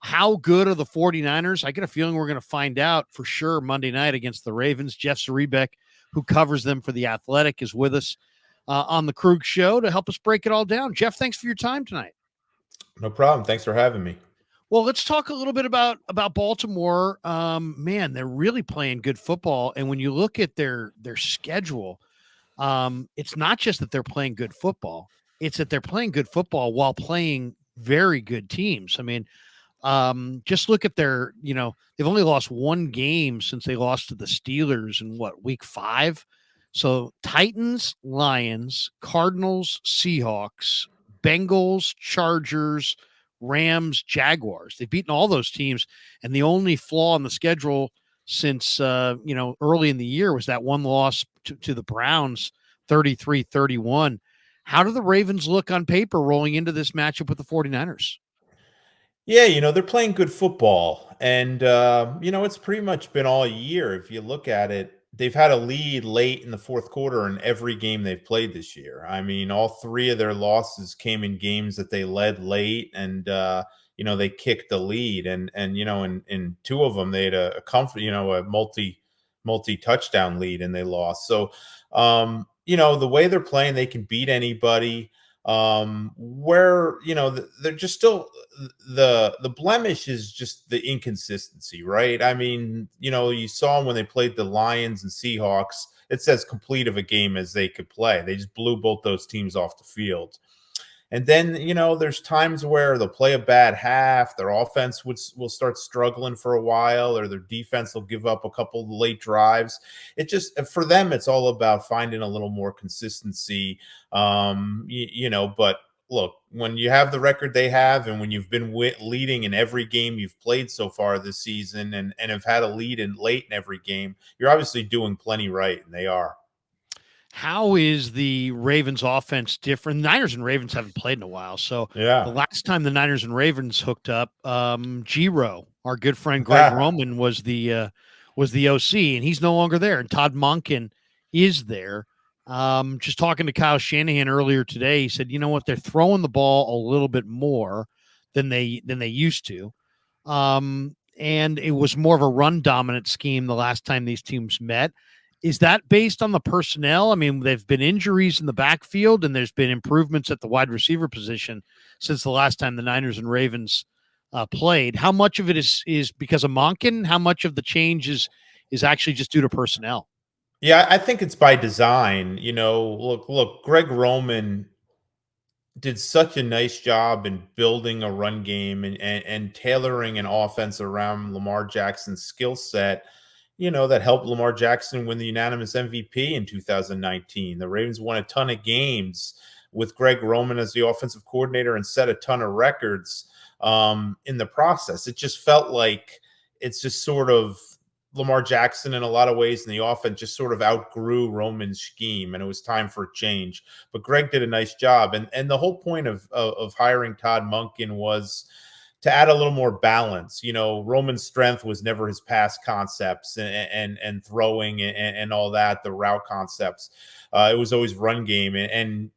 How good are the 49ers? I get a feeling we're going to find out for sure Monday night against the Ravens. Jeff Zarebek, who covers them for The Athletic, is with us on the Krug Show to help us break it all down. Jeff, thanks for your time tonight. No problem. Thanks for having me. Well, let's talk a little bit about Baltimore. Man, they're really playing good football, and when you look at their schedule, it's not just that they're playing good football; it's that they're playing good football while playing very good teams. I mean, just look at their, they've only lost one game since they lost to the Steelers in week 5. So Titans, Lions, Cardinals, Seahawks, Bengals, Chargers, Rams, Jaguars. They've beaten all those teams. And the only flaw in the schedule since, early in the year was that one loss to the Browns, 33-31. How do the Ravens look on paper rolling into this matchup with the 49ers? Yeah, they're playing good football. And, it's pretty much been all year. If you look at it, they've had a lead late in the fourth quarter in every game they've played this year. I mean, all 3 of their losses came in games that they led late and, they kicked the lead. And in 2 of them, they had a comfort, a multi-touchdown lead and they lost. So, the way they're playing, they can beat anybody. Where they're just still the blemish is just the inconsistency, right? I mean, you saw them when they played the Lions and Seahawks. It's as complete of a game as they could play. They just blew both those teams off the field. And then, there's times where they'll play a bad half. Their offense will start struggling for a while, or their defense will give up a couple of late drives. It just, for them, it's all about finding a little more consistency. But look, when you have the record they have, and when you've been leading in every game you've played so far this season, and have had a lead late in every game, you're obviously doing plenty right, and they are. How is the Ravens offense different? Niners and Ravens haven't played in a while. So Yeah. the last time the Niners and Ravens hooked up, G-Ro, our good friend Greg Roman, was the OC, and he's no longer there. And Todd Monken is there. Just talking to Kyle Shanahan earlier today, he said, you know what, they're throwing the ball a little bit more than they used to. And it was more of a run dominant scheme the last time these teams met. Is that based on the personnel? I mean, there've been injuries in the backfield, and there's been improvements at the wide receiver position since the last time the Niners and Ravens played. How much of it is because of Monken? How much of the change is actually just due to personnel? Yeah, I think it's by design. Look, Greg Roman did such a nice job in building a run game and tailoring an offense around Lamar Jackson's skill set, that helped Lamar Jackson win the unanimous MVP in 2019. The Ravens won a ton of games with Greg Roman as the offensive coordinator and set a ton of records in the process. It just felt like it's just sort of Lamar Jackson in a lot of ways, and the offense just sort of outgrew Roman's scheme, and it was time for a change. But Greg did a nice job, and the whole point of hiring Todd Monken was to add a little more balance. Roman's strength was never his pass concepts and throwing and all that, the route concepts. It was always run game, and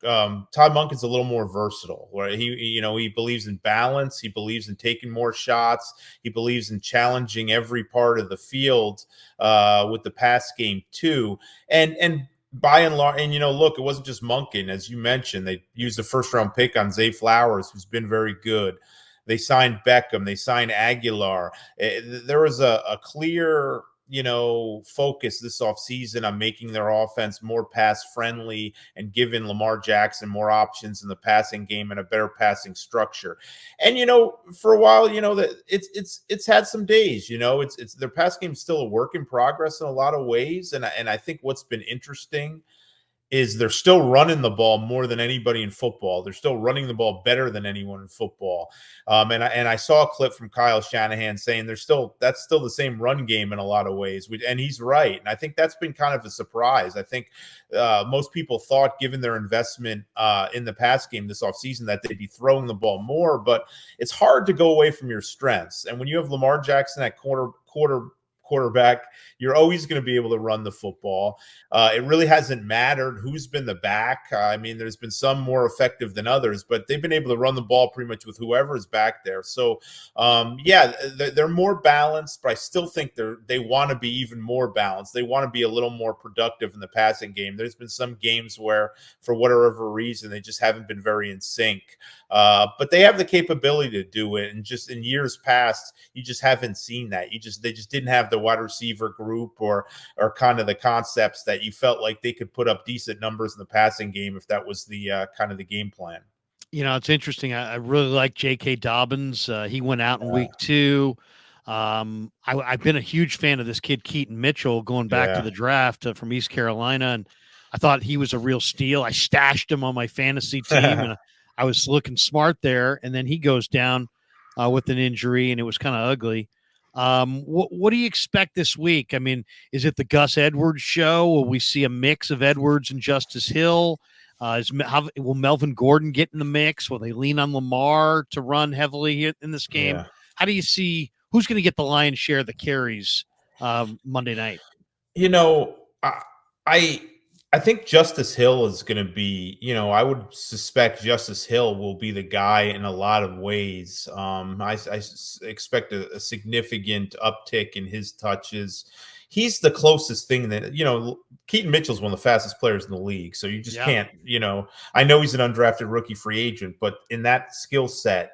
Todd Monken's a little more versatile, where he believes in balance. He believes in taking more shots. He believes in challenging every part of the field with the pass game too. And by and large, and look, it wasn't just Monken, as you mentioned. They used a first-round pick on Zay Flowers, who's been very good. They signed Beckham. They signed Aguilar. There was a clear focus this offseason on making their offense more pass friendly and giving Lamar Jackson more options in the passing game and a better passing structure. And for a while, that it's had some days. It's their pass game is still a work in progress in a lot of ways. And I think what's been interesting is they're still running the ball more than anybody in football. They're still running the ball better than anyone in football. And I saw a clip from Kyle Shanahan saying that's still the same run game in a lot of ways. And he's right. And I think that's been kind of a surprise. I think most people thought, given their investment in the pass game this offseason, that they'd be throwing the ball more. But it's hard to go away from your strengths. And when you have Lamar Jackson at quarterback, you're always going to be able to run the football. It really hasn't mattered who's been the back. I mean, there's been some more effective than others, but they've been able to run the ball pretty much with whoever is back there. So, yeah, they're more balanced, but I still think they want to be even more balanced. They want to be a little more productive in the passing game. There's been some games where, for whatever reason, they just haven't been very in sync. But they have the capability to do it, and just in years past, you just haven't seen that. They just didn't have the wide receiver group or kind of the concepts that you felt like they could put up decent numbers in the passing game if that was the kind of the game plan. It's interesting. I really like J.K. Dobbins. He went out in Yeah. week 2. I've been a huge fan of this kid, Keaton Mitchell, going back to Yeah. the draft from East Carolina. And I thought he was a real steal. I stashed him on my fantasy team, and I was looking smart there. And then he goes down with an injury, and it was kind of ugly. What do you expect this week? I mean, is it the Gus Edwards show? Will we see a mix of Edwards and Justice Hill? Will Melvin Gordon get in the mix? Will they lean on Lamar to run heavily here in this game? Yeah. How do you see who's going to get the lion's share of the carries Monday night? You know, I I think Justice Hill is going to be, I would suspect Justice Hill will be the guy in a lot of ways. Expect a significant uptick in his touches. He's the closest thing that, Keaton Mitchell's one of the fastest players in the league. So you just Yeah. can't, I know he's an undrafted rookie free agent, but in that skill set,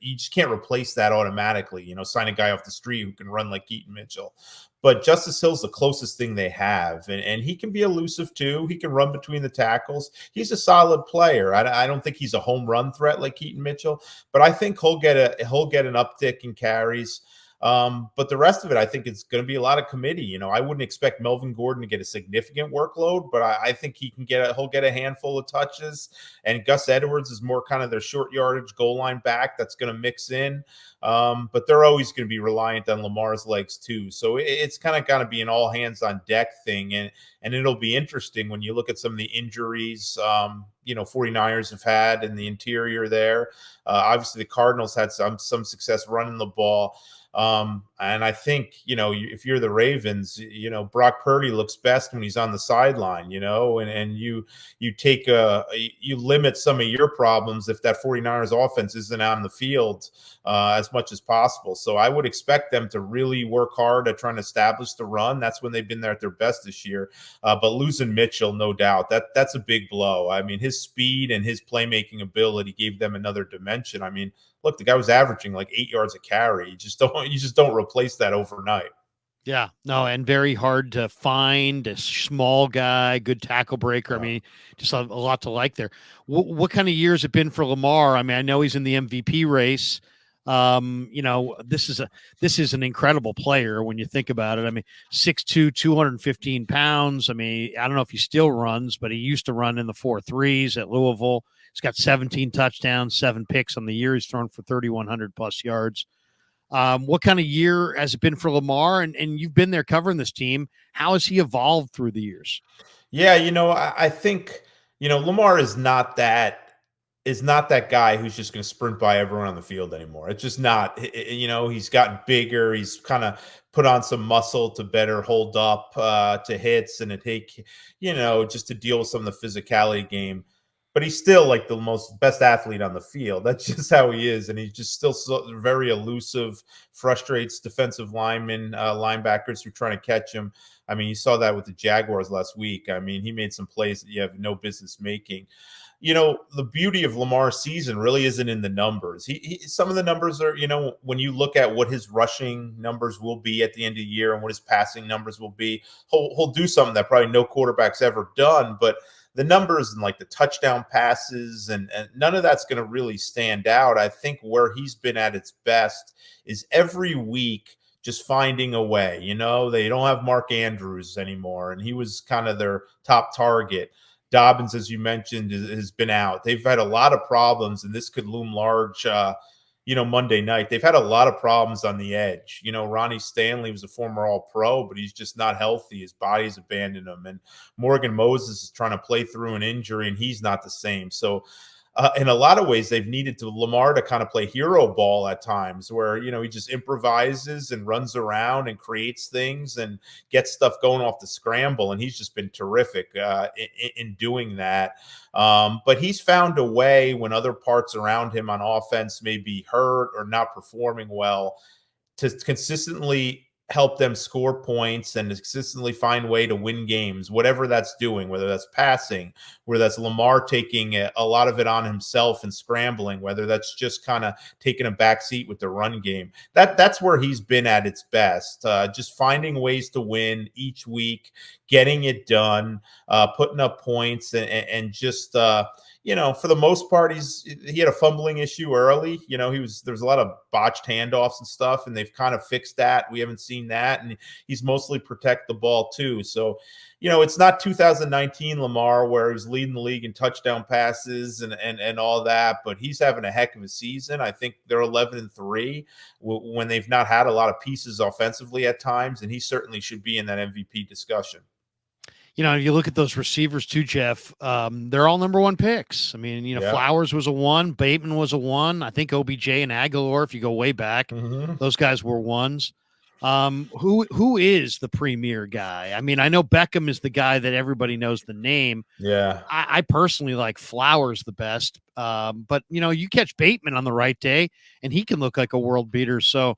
you just can't replace that automatically, sign a guy off the street who can run like Keaton Mitchell. But Justice Hill's the closest thing they have, and he can be elusive too. He can run between the tackles. He's a solid player. I don't think he's a home run threat like Keaton Mitchell, but I think he'll get an uptick in carries. But the rest of it, I think it's going to be a lot of committee. I wouldn't expect Melvin Gordon to get a significant workload, but I think he'll get a handful of touches. And Gus Edwards is more kind of their short yardage goal line back that's going to mix in. But they're always going to be reliant on Lamar's legs too. So it's kind of got to be an all hands on deck thing. And it'll be interesting when you look at some of the injuries, 49ers have had in the interior there. Obviously the Cardinals had some success running the ball. And I think, if you're the Ravens, Brock Purdy looks best when he's on the sideline, and you limit some of your problems if that 49ers offense isn't on the field as much as possible. So I would expect them to really work hard at trying to establish the run. That's when they've been there at their best this year. But losing Mitchell, no doubt, that's a big blow. I mean, his speed and his playmaking ability gave them another dimension. I mean, look, the guy was averaging like 8 yards a carry. You just don't replace that overnight. Yeah, no, and very hard to find a small guy, good tackle breaker. I mean, just a lot to like there. What kind of year has it been for Lamar? I mean, I know he's in the MVP race. This is an incredible player when you think about it. I mean, 6'2", 215 pounds. I mean, I don't know if he still runs, but he used to run in the 4.3s at Louisville. He's got 17 touchdowns, 7 picks on the year. He's thrown for 3,100 plus yards. What kind of year has it been for Lamar? And you've been there covering this team. How has he evolved through the years? Yeah, I think, Lamar is not that guy who's just going to sprint by everyone on the field anymore. It's just not. He's gotten bigger. He's kind of put on some muscle to better hold up to hits and to take, just to deal with some of the physicality game. But he's still like the best athlete on the field. That's just how he is, and he's just still very elusive. Frustrates defensive linemen, linebackers who are trying to catch him. I mean, you saw that with the Jaguars last week. I mean, he made some plays that you have no business making. The beauty of Lamar's season really isn't in the numbers. Some of the numbers are, when you look at what his rushing numbers will be at the end of the year and what his passing numbers will be, he'll do something that probably no quarterback's ever done. But the numbers and like the touchdown passes and none of that's going to really stand out. I think where he's been at its best is every week just finding a way. They don't have Mark Andrews anymore, and he was kind of their top target. Dobbins, as you mentioned, has been out. They've had a lot of problems, and this could loom large, Monday night. They've had a lot of problems on the edge. Ronnie Stanley was a former All-Pro, but he's just not healthy. His body's abandoned him. And Morgan Moses is trying to play through an injury, and he's not the same. So in a lot of ways, they've needed to Lamar to kind of play hero ball at times where, he just improvises and runs around and creates things and gets stuff going off the scramble. And he's just been terrific in doing that. But he's found a way when other parts around him on offense may be hurt or not performing well to consistently help them score points and consistently find a way to win games, whatever that's doing, whether that's passing, whether that's Lamar taking a lot of it on himself and scrambling, whether that's just kind of taking a back seat with the run game. That's where he's been at its best, just finding ways to win each week, getting it done, putting up points, and just for the most part, he had a fumbling issue early. There was a lot of botched handoffs and stuff, and they've kind of fixed that. We haven't seen that, and he's mostly protect the ball too. So, it's not 2019 Lamar where he's leading the league in touchdown passes and all that, but he's having a heck of a season. I think they're 11-3 when they've not had a lot of pieces offensively at times, and he certainly should be in that MVP discussion. You look at those receivers too, Jeff. They're all number one picks. I mean, Yeah. Flowers was a 1, Bateman was a 1. I think OBJ and Aguilar, if you go way back, those guys were 1s. Who is the premier guy? I mean, I know Beckham is the guy that everybody knows the name. Yeah. I personally like Flowers the best. But you catch Bateman on the right day, and he can look like a world beater. So,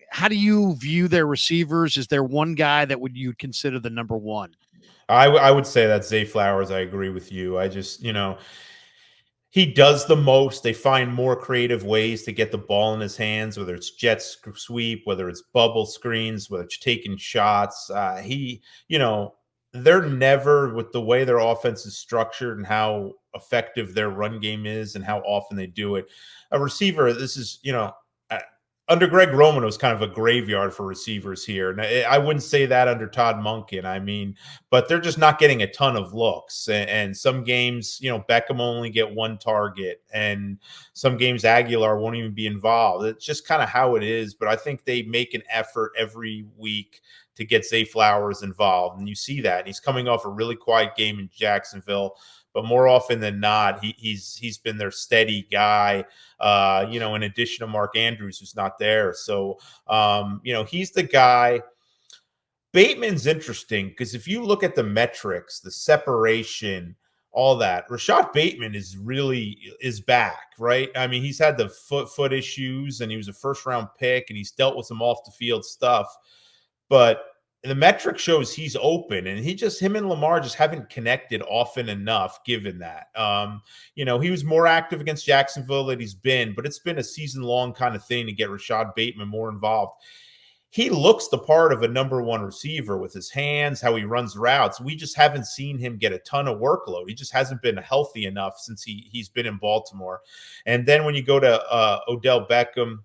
how do you view their receivers? Is there one guy that you'd consider the number one? I would say that's Zay Flowers. I agree with you. I just, he does the most. They find more creative ways to get the ball in his hands, whether it's jet sweep, whether it's bubble screens, whether it's taking shots. They're never, with the way their offense is structured and how effective their run game is and how often they do it. A receiver, this is, under Greg Roman, it was kind of a graveyard for receivers here. And I wouldn't say that under Todd Monken. I mean, but they're just not getting a ton of looks. And some games, Beckham only get one target. And some games, Aguilar won't even be involved. It's just kind of how it is. But I think they make an effort every week to get Zay Flowers involved. And you see that. And he's coming off a really quiet game in Jacksonville. But more often than not, he's been their steady guy, in addition to Mark Andrews, who's not there. So, he's the guy. Bateman's interesting because if you look at the metrics, the separation, all that, Rashad Bateman is back, right? I mean, he's had the foot issues, and he was a first-round pick, and he's dealt with some off-the-field stuff. But the metric shows he's open, and him and Lamar just haven't connected often enough given that. He was more active against Jacksonville than he's been, but it's been a season-long kind of thing to get Rashad Bateman more involved. He looks the part of a number one receiver with his hands, how he runs routes. We just haven't seen him get a ton of workload. He just hasn't been healthy enough since he's been in Baltimore. And then when you go to Odell Beckham,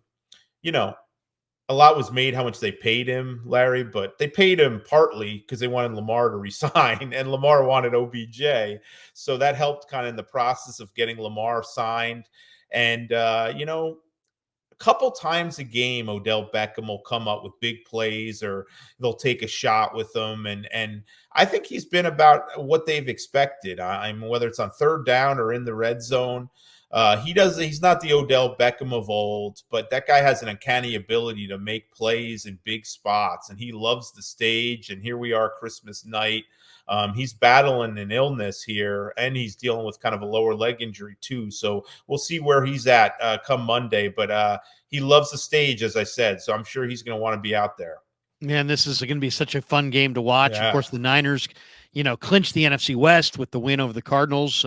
a lot was made how much they paid him, Larry, but they paid him partly because they wanted Lamar to resign, and Lamar wanted OBJ. So that helped kind of in the process of getting Lamar signed. And, a couple times a game, Odell Beckham will come up with big plays, or they'll take a shot with them. And I think he's been about what they've expected. I mean, whether it's on third down or in the red zone, he's not the Odell Beckham of old, but that guy has an uncanny ability to make plays in big spots, and he loves the stage. And here we are, Christmas night. He's battling an illness here, and he's dealing with kind of a lower leg injury too. So we'll see where he's at come Monday, but he loves the stage, as I said. So I'm sure he's going to want to be out there. Man, this is going to be such a fun game to watch. Yeah. Of course, the Niners, clinched the NFC West with the win over the Cardinals.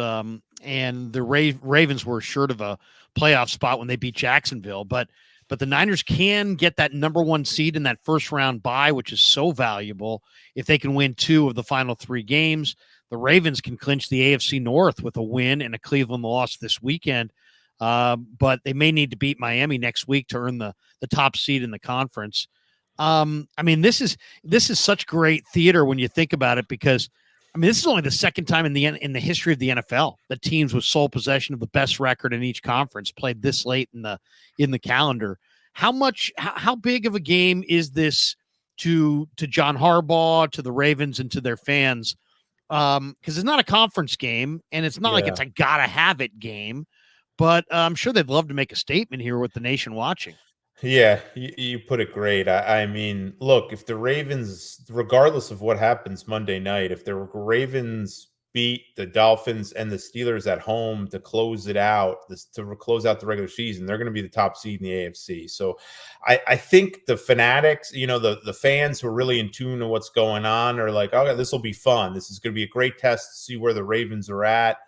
And the Ravens were assured of a playoff spot when they beat Jacksonville. But the Niners can get that number one seed in that first round bye, which is so valuable if they can win 2 of the final 3 games. The Ravens can clinch the AFC North with a win and a Cleveland loss this weekend. But they may need to beat Miami next week to earn the top seed in the conference. I mean, this is such great theater when you think about it, because this is only the second time in the history of the NFL that teams with sole possession of the best record in each conference played this late in the calendar. How big of a game is this to John Harbaugh, to the Ravens, and to their fans because it's not a conference game, and it's not like Yeah. it's a gotta have it game. But I'm sure they'd love to make a statement here with the nation watching. Yeah, you put it great. I mean, look, if the Ravens, regardless of what happens Monday night, if the Ravens beat the Dolphins and the Steelers at home to close it out, close out the regular season, they're going to be the top seed in the AFC. So, I think the fanatics, the fans who are really in tune to what's going on, are like, oh, this will be fun. This is going to be a great test to see where the Ravens are at,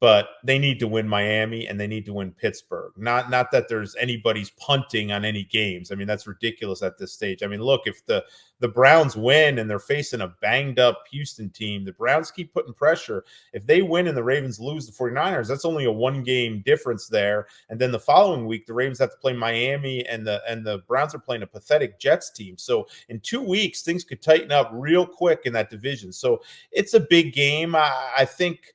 but they need to win Miami and they need to win Pittsburgh. Not that there's anybody's punting on any games. I mean, that's ridiculous at this stage. I mean, look, if the Browns win and they're facing a banged up Houston team, the Browns keep putting pressure. If they win and the Ravens lose the 49ers, that's only a one game difference there. And then the following week, the Ravens have to play Miami, and the Browns are playing a pathetic Jets team. So in 2 weeks, things could tighten up real quick in that division. So it's a big game. I think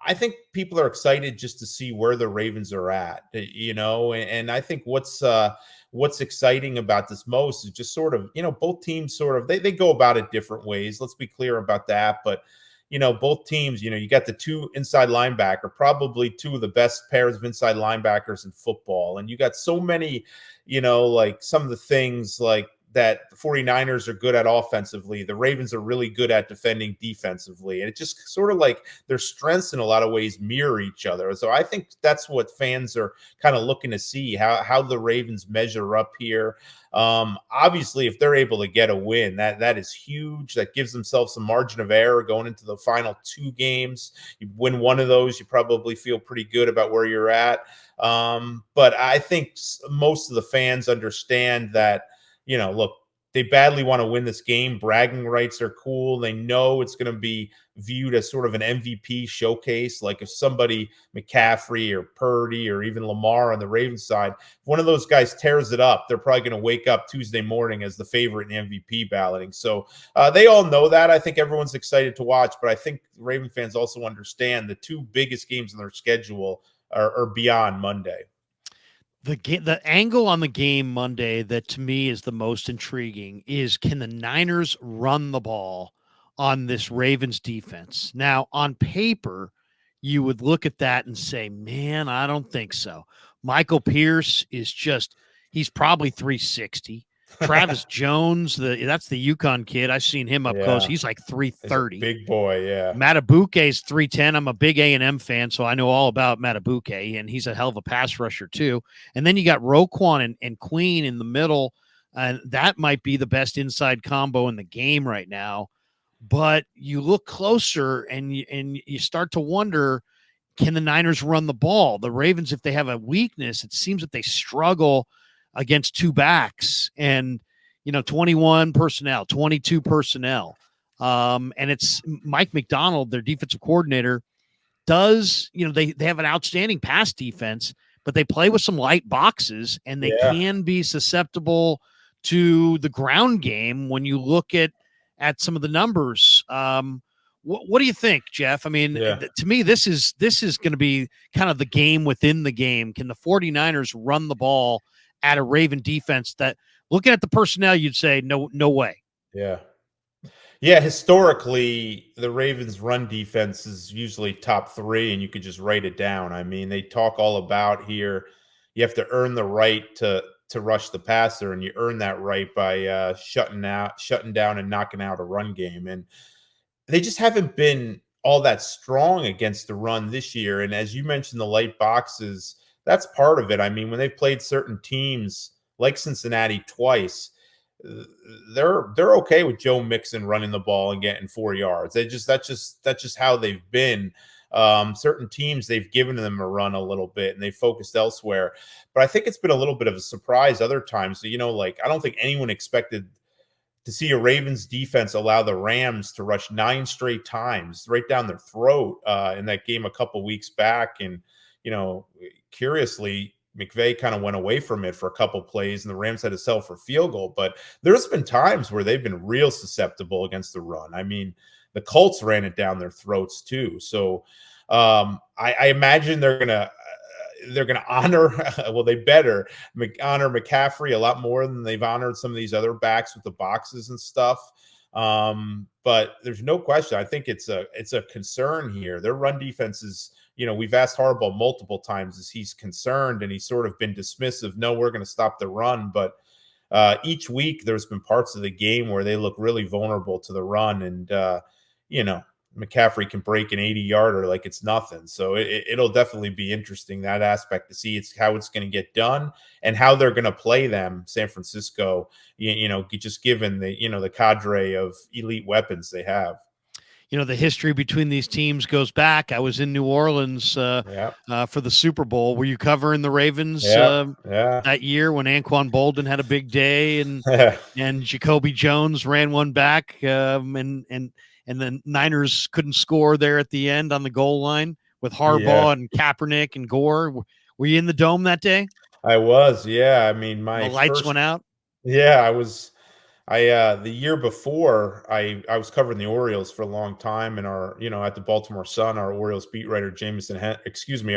I think people are excited just to see where the Ravens are at, and I think what's exciting about this most is just sort of, both teams sort of they go about it different ways. Let's be clear about that. But both teams, you got the two inside linebacker, probably two of the best pairs of inside linebackers in football. And you got so many, like some of the things like that the 49ers are good at offensively. The Ravens are really good at defending defensively. And it just sort of like their strengths in a lot of ways mirror each other. So I think that's what fans are kind of looking to see, how the Ravens measure up here. Obviously, if they're able to get a win, that is huge. That gives themselves some margin of error going into the final two games. You win one of those, you probably feel pretty good about where you're at. But I think most of the fans understand that, look, they badly want to win this game. Bragging rights are cool. They know it's going to be viewed as sort of an MVP showcase. Like if somebody, McCaffrey or Purdy or even Lamar on the Ravens side, if one of those guys tears it up, they're probably going to wake up Tuesday morning as the favorite in the MVP balloting. So they all know that. I think everyone's excited to watch, but I think Raven fans also understand the two biggest games in their schedule are beyond Monday. The angle on the game Monday that to me is the most intriguing is, can the Niners run the ball on this Ravens defense? Now, on paper, you would look at that and say, man, I don't think so. Michael Pierce is he's probably 360. Travis Jones, that's the Yukon kid. I've seen him up close. Yeah. He's like He's a 330. big boy, yeah. Matabuke's 310. I'm a big A&M fan, so I know all about Matabuke, and he's a hell of a pass rusher too. And then you got Roquan and Queen in the middle, and that might be the best inside combo in the game right now. But you look closer and you start to wonder, can the Niners run the ball? The Ravens, if they have a weakness, it seems that they struggle against two backs and 21 personnel, 22 personnel. And it's Mike McDonald, their defensive coordinator, they have an outstanding pass defense, but they play with some light boxes and they Yeah. can be susceptible to the ground game when you look at some of the numbers. What do you think, Jeff? I mean, Yeah. to me, this is going to be kind of the game within the game. Can the 49ers run the ball at a Raven defense that, looking at the personnel, you'd say, no way. Yeah. Yeah, historically, the Ravens' run defense is usually top three, and you could just write it down. I mean, they talk all about here. You have to earn the right to rush the passer, and you earn that right by shutting down, and knocking out a run game. And they just haven't been all that strong against the run this year. And as you mentioned, the light boxes, that's part of it. I mean, when they've played certain teams like Cincinnati twice, they're okay with Joe Mixon running the ball and getting 4 yards. That's just how they've been. Certain teams, they've given them a run a little bit and they focused elsewhere. But I think it's been a little bit of a surprise other times. So, like I don't think anyone expected to see a Ravens defense allow the Rams to rush 9 straight times right down their throat in that game a couple weeks back. And, curiously, McVay kind of went away from it for a couple plays and the Rams had to sell for a field goal. But there's been times where they've been real susceptible against the run. I mean, the Colts ran it down their throats too. So I imagine they're gonna honor. Well, they better honor McCaffrey a lot more than they've honored some of these other backs with the boxes and stuff. But there's no question. I think it's a concern here. Their run defense is, we've asked Harbaugh multiple times, is he's concerned, and he's sort of been dismissive. No, we're going to stop the run. But each week there's been parts of the game where they look really vulnerable to the run, and you know McCaffrey can break an 80-yarder like it's nothing. So it'll definitely be interesting, that aspect, to see how it's going to get done and how they're going to play them, San Francisco. Just given the cadre of elite weapons they have. The history between these teams goes back. I was in New Orleans Yeah, for the Super Bowl. Were you covering the Ravens yeah, yeah, that year when Anquan Bolden had a big day and Jacoby Jones ran one back, and the Niners couldn't score there at the end on the goal line with yeah. Harbaugh and Kaepernick and Gore? Were you in the dome that day? I was, yeah. I mean, The my lights first, went out. yeah, I was. The year before, I was covering the Orioles for a long time, and at the Baltimore Sun, our Orioles beat writer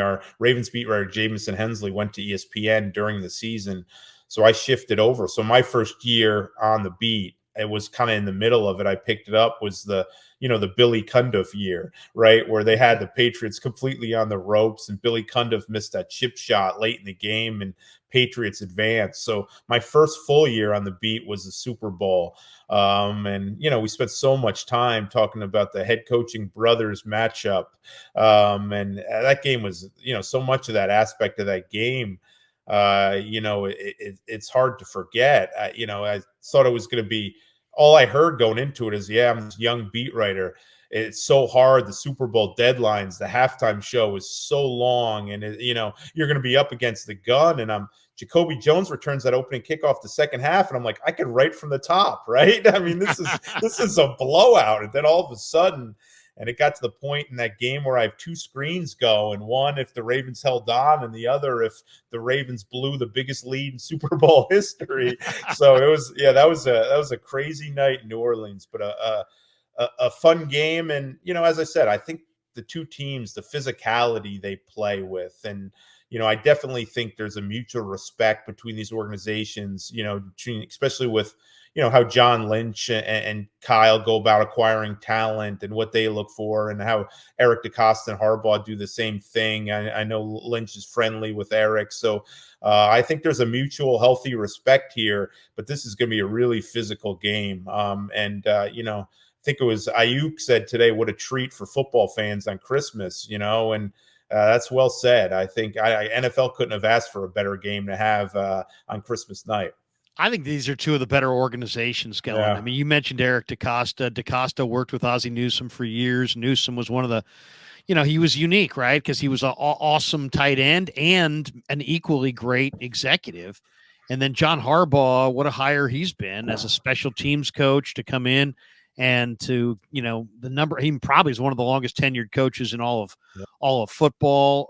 our Ravens beat writer Jamison Hensley went to ESPN during the season, so I shifted over. So my first year on the beat, it was kind of in the middle of it. I picked it up, was the Billy Cundiff year, right, where they had the Patriots completely on the ropes, and Billy Cundiff missed that chip shot late in the game, and Patriots advanced. So my first full year on the beat was the Super Bowl. And we spent so much time talking about the head coaching brothers matchup. And that game was, so much of that aspect of that game, it's hard to forget. I thought it was going to be, all I heard going into it is, yeah, I'm this young beat writer. It's so hard. The Super Bowl deadlines, the halftime show is so long, and you're going to be up against the gun. And Jacoby Jones returns that opening kickoff the second half, and I'm like, I can write from the top, right? I mean, this is a blowout. And then all of a sudden, and it got to the point in that game where I have two screens go, and one if the Ravens held on, and the other if the Ravens blew the biggest lead in Super Bowl history. So it was, yeah, that was a crazy night in New Orleans, but a fun game. And as I said, I think the two teams, the physicality they play with, and I definitely think there's a mutual respect between these organizations, especially with how John Lynch and Kyle go about acquiring talent and what they look for, and how Eric DeCosta and Harbaugh do the same thing. I know Lynch is friendly with Eric, so I think there's a mutual healthy respect here. But this is going to be a really physical game, I think it was Ayuk said today, what a treat for football fans on Christmas, and that's well said. I think NFL couldn't have asked for a better game to have on Christmas night. I think these are two of the better organizations going. I Yeah. mean, you mentioned Eric DeCosta. DeCosta worked with Ozzie Newsome for years. Newsome was one of the, he was unique, right? Because he was an awesome tight end and an equally great executive. And then John Harbaugh, what a hire he's been as a special teams coach to come in and to, he probably is one of the longest tenured coaches in all of football.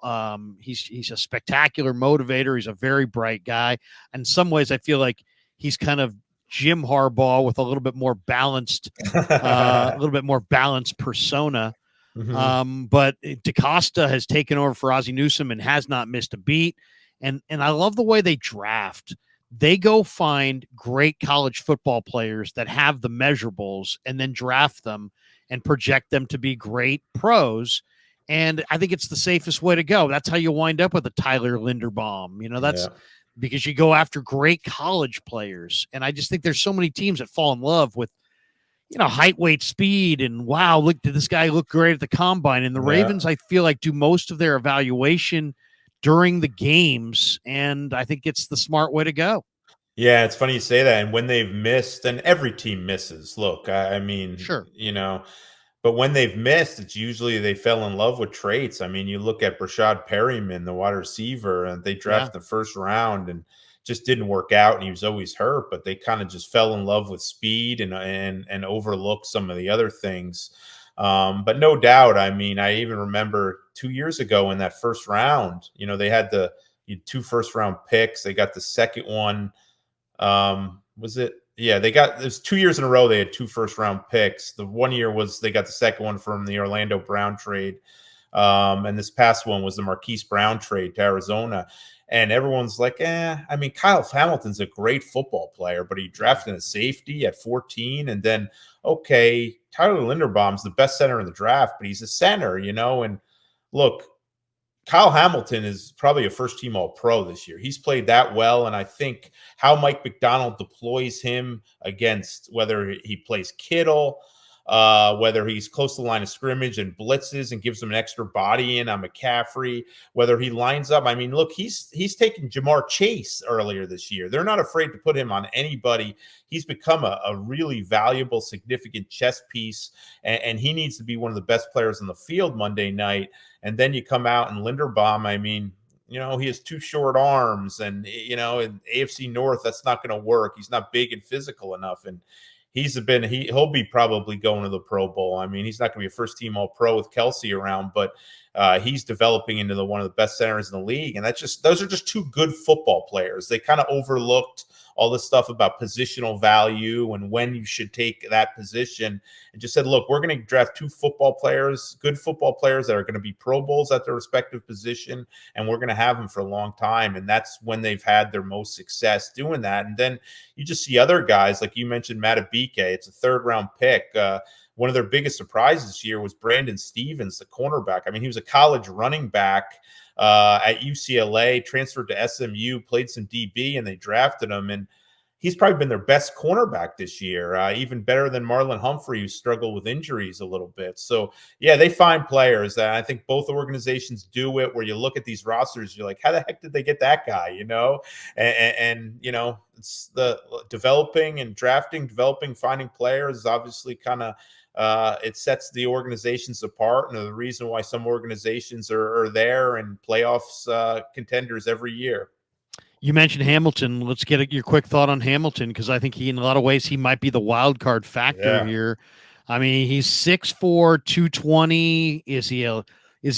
He's a spectacular motivator. He's a very bright guy. In some ways, I feel like he's kind of Jim Harbaugh with a little bit more balanced, persona. Mhm. But DeCosta has taken over for Ozzie Newsome and has not missed a beat. And I love the way they draft. They go find great college football players that have the measurables and then draft them and project them to be great pros. And I think it's the safest way to go. That's how you wind up with a Tyler Linderbaum. That's Yeah. because you go after great college players. And I just think there's so many teams that fall in love with, height, weight, speed, and wow, look, did this guy look great at the combine? And the Yeah. Ravens, I feel like, do most of their evaluation during the games. And I think it's the smart way to go. Yeah, it's funny you say that. And when they've missed, and every team misses. Look, I mean, Sure. but when they've missed, it's usually they fell in love with traits. I mean, you look at Brashad Perryman, the wide receiver, and they Yeah. drafted the first round and just didn't work out, and he was always hurt. But they kind of just fell in love with speed and overlooked some of the other things. But no doubt, I mean, I even remember 2 years ago in that first round, they had two first round picks. They got the second one. Was it? Yeah, it was 2 years in a row they had two first round picks. The one year was they got the second one from the Orlando Brown trade. And this past one was the Marquise Brown trade to Arizona. And everyone's like, I mean, Kyle Hamilton's a great football player, but he drafted a safety at 14. And then, okay, Tyler Linderbaum's the best center in the draft, but he's a center, and look, Kyle Hamilton is probably a first team all pro this year. He's played that well. And I think how Mike McDonald deploys him against whether he plays Kittle, whether he's close to the line of scrimmage and blitzes and gives him an extra body in on McCaffrey, whether he lines up. I mean, look, he's taken Jamar Chase earlier this year. They're not afraid to put him on anybody. He's become a really valuable, significant chess piece, and he needs to be one of the best players on the field Monday night. And then you come out and Linderbaum, I mean, he has two short arms, and in AFC North, that's not going to work. He's not big and physical enough, and he'll be probably going to the Pro Bowl. I mean, he's not going to be a first team All Pro with Kelsey around, but he's developing into one of the best centers in the league, and those are just two good football players. They kind of overlooked all this stuff about positional value and when you should take that position, and just said, look, we're going to draft two good football players that are going to be Pro Bowls at their respective position, and we're going to have them for a long time. And that's when they've had their most success doing that. And then you just see other guys, like you mentioned, Matabike. It's a third-round pick. One of their biggest surprises this year was Brandon Stevens, the cornerback. I mean, he was a college running back at UCLA, transferred to SMU, played some DB, and they drafted him. And he's probably been their best cornerback this year, even better than Marlon Humphrey, who struggled with injuries a little bit. So, yeah, they find players. And I think both organizations do it, where you look at these rosters, you're like, how the heck did they get that guy, And it's the developing and drafting, finding players is obviously kind of it sets the organizations apart, and the reason why some organizations are there and playoffs contenders every year. You mentioned Hamilton. Let's get your quick thought on Hamilton, because I think in a lot of ways, he might be the wild card factor here. I mean, he's 6'4", 220. Is he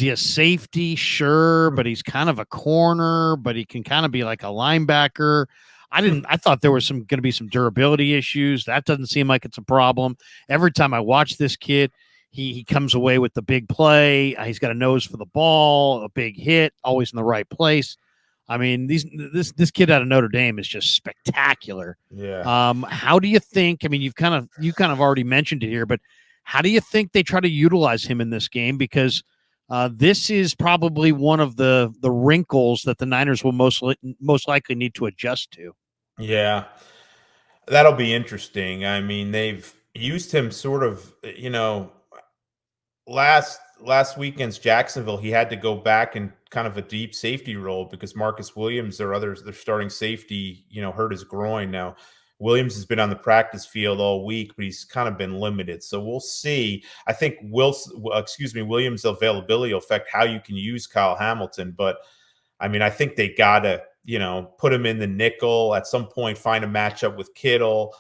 a safety? Sure, but he's kind of a corner, but he can kind of be like a linebacker. I thought there was going to be some durability issues. That doesn't seem like it's a problem. Every time I watch this kid, he comes away with the big play. He's got a nose for the ball, a big hit, always in the right place. I mean, this kid out of Notre Dame is just spectacular. Yeah. How do you think? I mean, you kind of already mentioned it here, but how do you think they try to utilize him in this game? Because this is probably one of the wrinkles that the Niners will most likely need to adjust to. Yeah, that'll be interesting. I mean, they've used him sort of, last weekend's Jacksonville, he had to go back in kind of a deep safety role because Marcus Williams, their starting safety, hurt his groin. Now, Williams has been on the practice field all week, but he's kind of been limited. So we'll see. I think Williams' availability will affect how you can use Kyle Hamilton. But I mean, I think they gotta, put him in the nickel at some point, find a matchup with Kittle.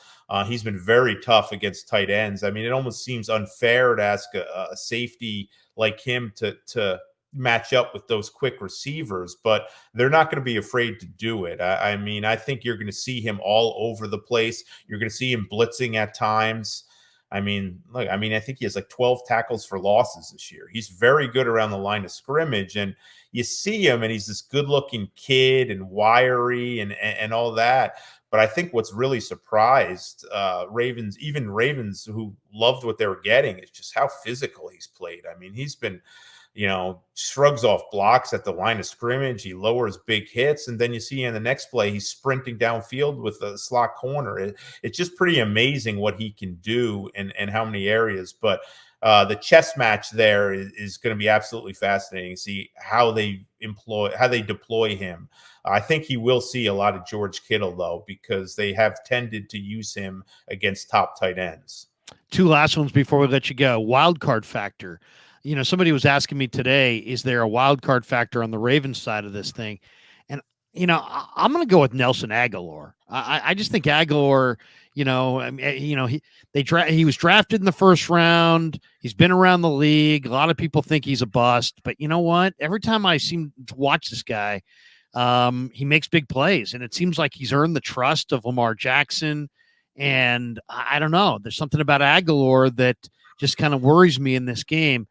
He's been very tough against tight ends. I mean, it almost seems unfair to ask a safety like him to match up with those quick receivers, but they're not going to be afraid to do it. I mean, I think you're going to see him all over the place. You're going to see him blitzing at times. I mean, I think he has like 12 tackles for losses this year. He's very good around the line of scrimmage, and you see him, and he's this good-looking kid and wiry and all that. But I think what's really surprised Ravens who loved what they were getting, is just how physical he's played. I mean, he's been, shrugs off blocks at the line of scrimmage. He lowers big hits. And then you see in the next play, he's sprinting downfield with a slot corner. It's just pretty amazing what he can do and how many areas. But the chess match there is going to be absolutely fascinating to see how they deploy him. I think he will see a lot of George Kittle, though, because they have tended to use him against top tight ends. Two last ones before we let you go. Wild card factor. Somebody was asking me today, is there a wild card factor on the Ravens side of this thing? And, I'm going to go with Nelson Aguilar. I just think Aguilar, he was drafted in the first round. He's been around the league. A lot of people think he's a bust, but you know what? Every time I seem to watch this guy, he makes big plays, and it seems like he's earned the trust of Lamar Jackson. And I don't know, there's something about Aguilar that just kind of worries me in this game.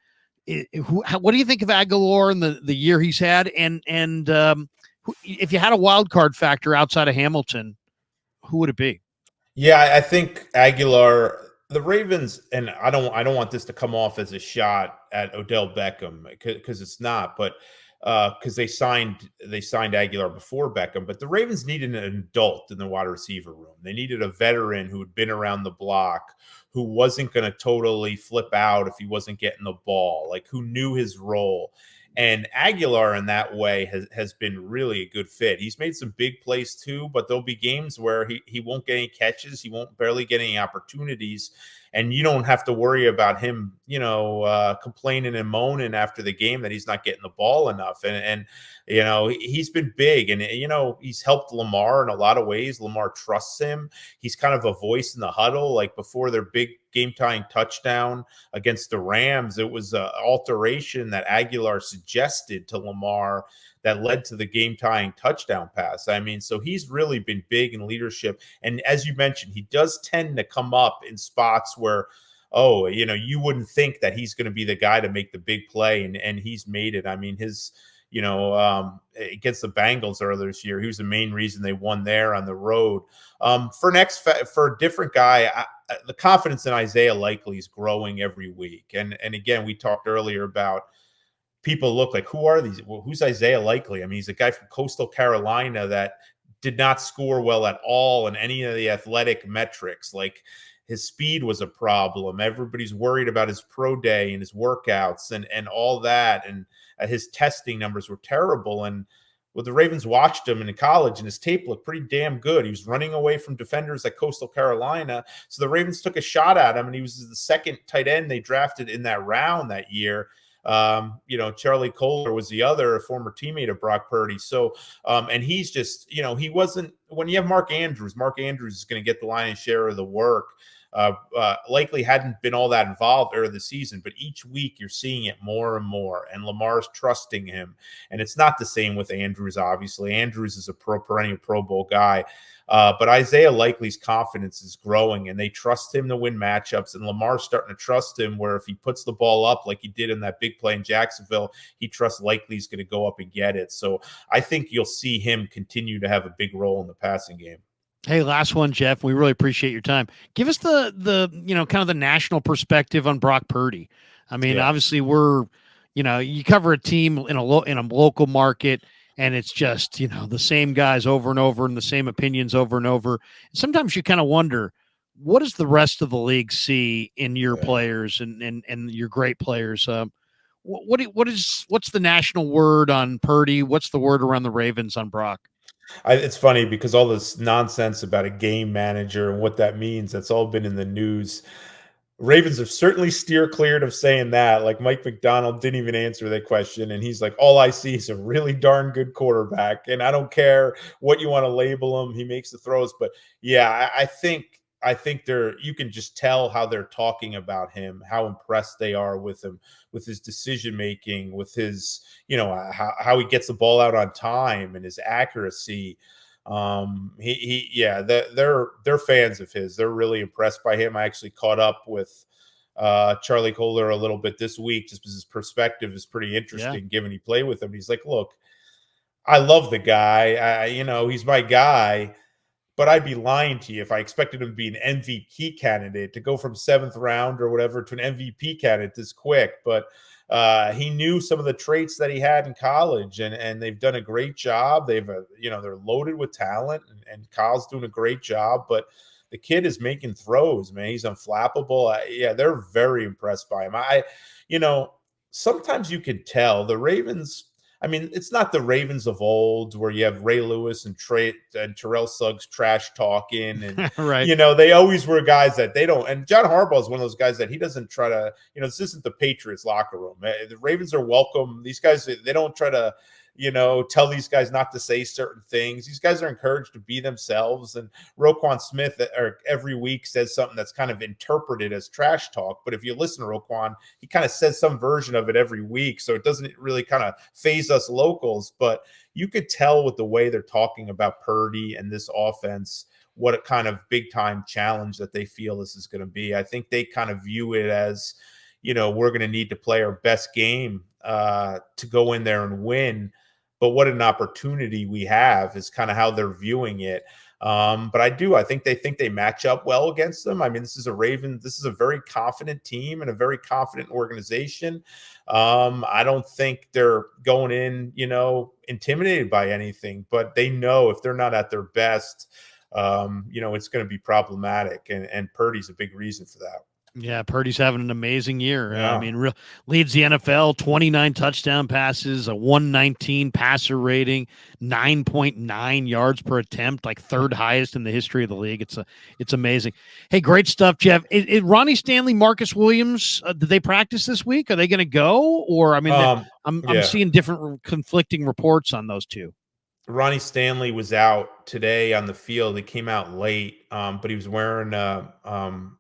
What do you think of Aguilar and the year he's had? And if you had a wild card factor outside of Hamilton, who would it be? Yeah, I think Aguilar, the Ravens, and I don't want this to come off as a shot at Odell Beckham because it's not, but because they signed Aguilar before Beckham, but the Ravens needed an adult in the wide receiver room. They needed a veteran who had been around the block, who wasn't going to totally flip out if he wasn't getting the ball, like who knew his role. And Aguilar in that way has been really a good fit. He's made some big plays too, but there'll be games where he won't get any catches, he won't barely get any opportunities, and you don't have to worry about him, complaining and moaning after the game that he's not getting the ball enough. And he's been big, and he's helped Lamar in a lot of ways. Lamar trusts him. He's kind of a voice in the huddle. Like before their big game tying touchdown against the Rams, it was an alteration that Aguilar suggested to Lamar that led to the game tying touchdown pass. I mean, so he's really been big in leadership. And as you mentioned, he does tend to come up in spots where, you wouldn't think that he's going to be the guy to make the big play. And he's made it. I mean, against the Bengals earlier this year, he was the main reason they won there on the road. For a different guy, the confidence in Isaiah Likely is growing every week. And again, we talked earlier about people look like, who are these? Well, who's Isaiah Likely? I mean, he's a guy from Coastal Carolina that did not score well at all in any of the athletic metrics. Like his speed was a problem. Everybody's worried about his pro day and his workouts and all that. And his testing numbers were terrible. And the Ravens watched him in college, and his tape looked pretty damn good. He was running away from defenders at Coastal Carolina. So the Ravens took a shot at him, and he was the second tight end they drafted in that round that year. Charlie Kohler was the other, a former teammate of Brock Purdy. So, and he's just, he wasn't, when you have Mark Andrews is going to get the lion's share of the work. Likely hadn't been all that involved earlier the season, but each week you're seeing it more and more, and Lamar's trusting him. And it's not the same with Andrews, obviously. Andrews is a perennial Pro Bowl guy. But Isaiah Likely's confidence is growing, and they trust him to win matchups. And Lamar's starting to trust him, where if he puts the ball up like he did in that big play in Jacksonville, he trusts Likely's going to go up and get it. So I think you'll see him continue to have a big role in the passing game. Hey, last one, Jeff. We really appreciate your time. Give us the kind of the national perspective on Brock Purdy. I mean, Yeah. obviously you cover a team in a local market, and it's just the same guys over and over and the same opinions over and over. Sometimes you kind of wonder, what does the rest of the league see in your players and your great players? What's the national word on Purdy? What's the word around the Ravens on Brock? It's funny because all this nonsense about a game manager and what that means, that's all been in the news. Ravens have certainly steer cleared of saying that. Like Mike McDonald didn't even answer that question. And he's like, all I see is a really darn good quarterback. And I don't care what you want to label him. He makes the throws. But yeah, I think you can just tell how they're talking about him, how impressed they are with him, with his decision making, with his, how he gets the ball out on time and his accuracy. They're fans of his. They're really impressed by him. I actually caught up with Charlie Kohler a little bit this week, just because his perspective is pretty interesting, given he played with him. He's like, look, I love the guy. He's my guy. But I'd be lying to you if I expected him to be an MVP candidate, to go from 7th round or whatever to an MVP candidate this quick. But he knew some of the traits that he had in college, and they've done a great job. They're loaded with talent, and Kyle's doing a great job. But the kid is making throws, man. He's unflappable. They're very impressed by him. Sometimes you can tell the Ravens. I mean, it's not the Ravens of old where you have Ray Lewis and Terrell Suggs trash talking. And, right. They always were guys that they don't. And John Harbaugh is one of those guys that he doesn't try to, this isn't the Patriots locker room. The Ravens are welcome. These guys, they don't try to, tell these guys not to say certain things. These guys are encouraged to be themselves. And Roquan Smith every week says something that's kind of interpreted as trash talk. But if you listen to Roquan, he kind of says some version of it every week. So it doesn't really kind of phase us locals. But you could tell with the way they're talking about Purdy and this offense, what a kind of big time challenge that they feel this is going to be. I think they kind of view it as, we're going to need to play our best game to go in there and win. But what an opportunity we have is kind of how they're viewing it. But I think they match up well against them. I mean, this is a very confident team and a very confident organization. I don't think they're going in, intimidated by anything, but they know if they're not at their best, it's going to be problematic. And Purdy's a big reason for that. Yeah, Purdy's having an amazing year. I Yeah. mean, leads the NFL, 29 touchdown passes, a 119 passer rating, 9.9 yards per attempt, like third highest in the history of the league. It's amazing. Hey, great stuff, Jeff. Ronnie Stanley, Marcus Williams, did they practice this week? Are they going to go? Or I mean, I'm Yeah. seeing different conflicting reports on those two. Ronnie Stanley was out today on the field. He came out late, but he was wearing a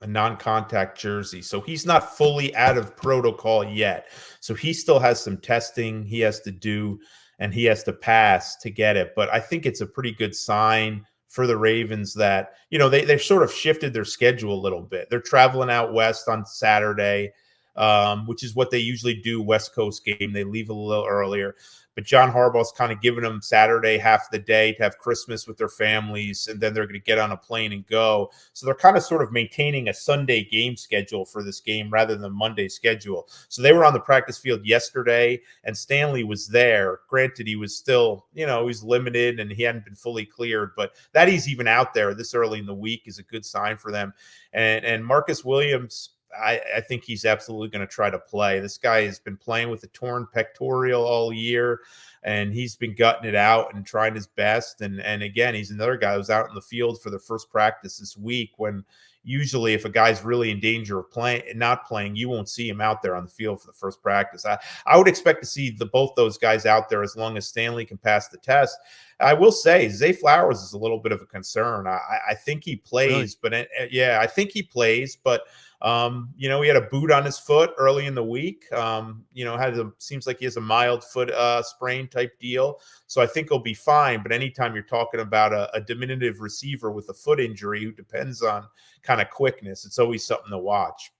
non-contact jersey, so he's not fully out of protocol yet. So he still has some testing he has to do, and he has to pass to get it. But I think it's a pretty good sign for the Ravens that they've sort of shifted their schedule a little bit. They're traveling out west on Saturday, which is what they usually do. West Coast game, they leave a little earlier. But John Harbaugh's kind of giving them Saturday half the day to have Christmas with their families, and then they're going to get on a plane and go. So they're kind of sort of maintaining a Sunday game schedule for this game rather than Monday schedule. So they were on the practice field yesterday, and Stanley was there. Granted, he was still, he's limited and he hadn't been fully cleared, but that he's even out there this early in the week is a good sign for them. And Marcus Williams, I think he's absolutely going to try to play. This guy has been playing with a torn pectoral all year, and he's been gutting it out and trying his best. And again, he's another guy who's out in the field for the first practice this week, when usually if a guy's really in danger of not playing, you won't see him out there on the field for the first practice. I would expect to see both those guys out there as long as Stanley can pass the test. I will say Zay Flowers is a little bit of a concern. I think he plays, Really? but I think he plays, but he had a boot on his foot early in the week. Seems like he has a mild foot sprain type deal. So I think he'll be fine. But anytime you're talking about a diminutive receiver with a foot injury who depends on kind of quickness, it's always something to watch.